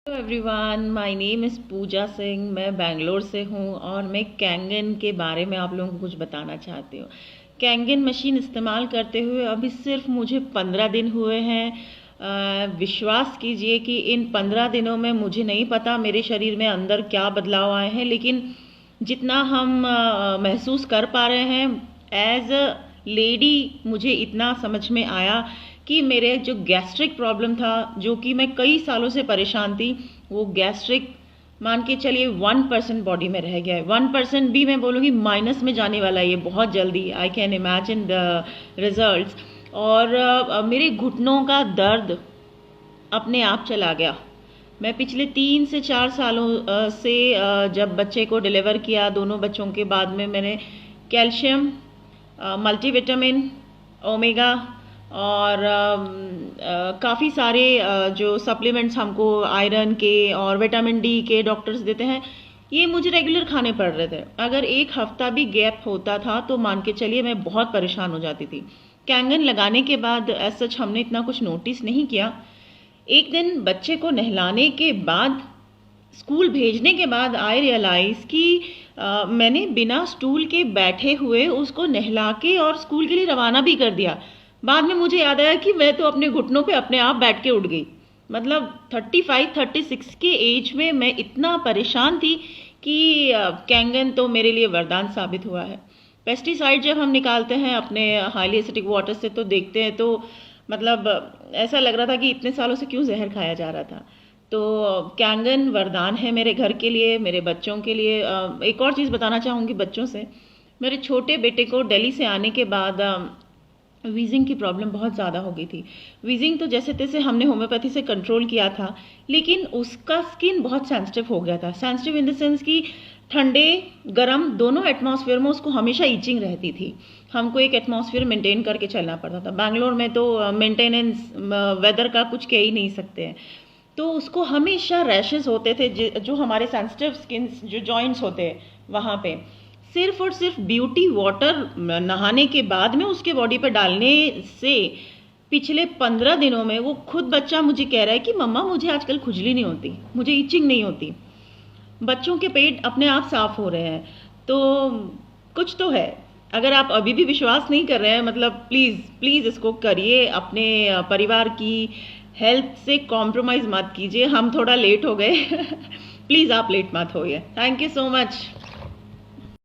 Hello everyone, my name is Pooja Singh. मैं बेंगलोर से हूँ और मैं कैंगन के बारे में आप लोगों को कुछ बताना चाहती हूँ। कैंगन मशीन इस्तेमाल करते हुए अभी सिर्फ मुझे 15 दिन हुए हैं। विश्वास कीजिए कि इन 15 दिनों में मुझे नहीं पता मेरे शरीर में अंदर क्या बदलाव आए हैं, लेकिन जितना हम महसूस कर पा रहे हैं एज अ लेडी, मुझे इतना समझ में आया कि मेरे जो गैस्ट्रिक प्रॉब्लम था, जो कि मैं कई सालों से परेशान थी, वो गैस्ट्रिक मान के चलिए 1% बॉडी में रह गया है। 1% भी मैं बोलूँगी माइनस में जाने वाला है ये बहुत जल्दी। I can imagine the results. और मेरे घुटनों का दर्द अपने आप चला गया। मैं पिछले 3 से 4 सालों से जब बच्चे को डिलीवर किया, दोनों बच्चों के बाद में मैंने कैल्शियम, मल्टीविटामिन, ओमेगा और काफ़ी सारे जो सप्लीमेंट्स हमको आयरन के और विटामिन डी के डॉक्टर्स देते हैं, ये मुझे रेगुलर खाने पड़ रहे थे। अगर एक हफ्ता भी गैप होता था तो मान के चलिए मैं बहुत परेशान हो जाती थी। कैंगन लगाने के बाद एज सच हमने इतना कुछ नोटिस नहीं किया। एक दिन बच्चे को नहलाने के बाद, स्कूल भेजने के बाद आई रियलाइज़ कि मैंने बिना स्टूल के बैठे हुए उसको नहला के और स्कूल के लिए रवाना भी कर दिया। बाद में मुझे याद आया कि मैं तो अपने घुटनों पे अपने आप बैठ के उठ गई। मतलब 35-36 के एज में मैं इतना परेशान थी कि कैंगन तो मेरे लिए वरदान साबित हुआ है। पेस्टिसाइड जब हम निकालते हैं अपने हाईली एसिडिक वाटर से तो देखते हैं तो मतलब ऐसा लग रहा था कि इतने सालों से क्यों जहर खाया जा रहा था। तो कैंगन वरदान है मेरे घर के लिए, मेरे बच्चों के लिए। एक और चीज़ बताना चाहूँगी बच्चों से। मेरे छोटे बेटे को दिल्ली से आने के बाद वीजिंग की प्रॉब्लम बहुत ज़्यादा हो गई थी। वीजिंग तो जैसे तैसे हमने होम्योपैथी से कंट्रोल किया था, लेकिन उसका स्किन बहुत सेंसिटिव हो गया था। सेंसिटिव इन द सेंस कि ठंडे गर्म दोनों एटमॉस्फेयर में उसको हमेशा ईचिंग रहती थी। हमको एक एटमॉस्फेयर मेंटेन करके चलना पड़ता था। बैंगलोर में तो मेंटेनेंस वेदर का कुछ कह ही नहीं सकते हैं। तो उसको हमेशा रैशेस होते थे, जो हमारे सेंसिटिव स्किन जो जॉइंट्स होते हैं वहाँ पे। सिर्फ और सिर्फ ब्यूटी वाटर नहाने के बाद में उसके बॉडी पर डालने से पिछले 15 दिनों में वो खुद बच्चा मुझे कह रहा है कि मम्मा मुझे आजकल खुजली नहीं होती, मुझे इचिंग नहीं होती। बच्चों के पेट अपने आप साफ हो रहे हैं। तो कुछ तो है। अगर आप अभी भी विश्वास नहीं कर रहे हैं, मतलब प्लीज़ प्लीज़ इसको करिए। अपने परिवार की हेल्थ से कॉम्प्रोमाइज़ मत कीजिए। हम थोड़ा लेट हो गए प्लीज़ आप लेट मत होइए। Thank you so much.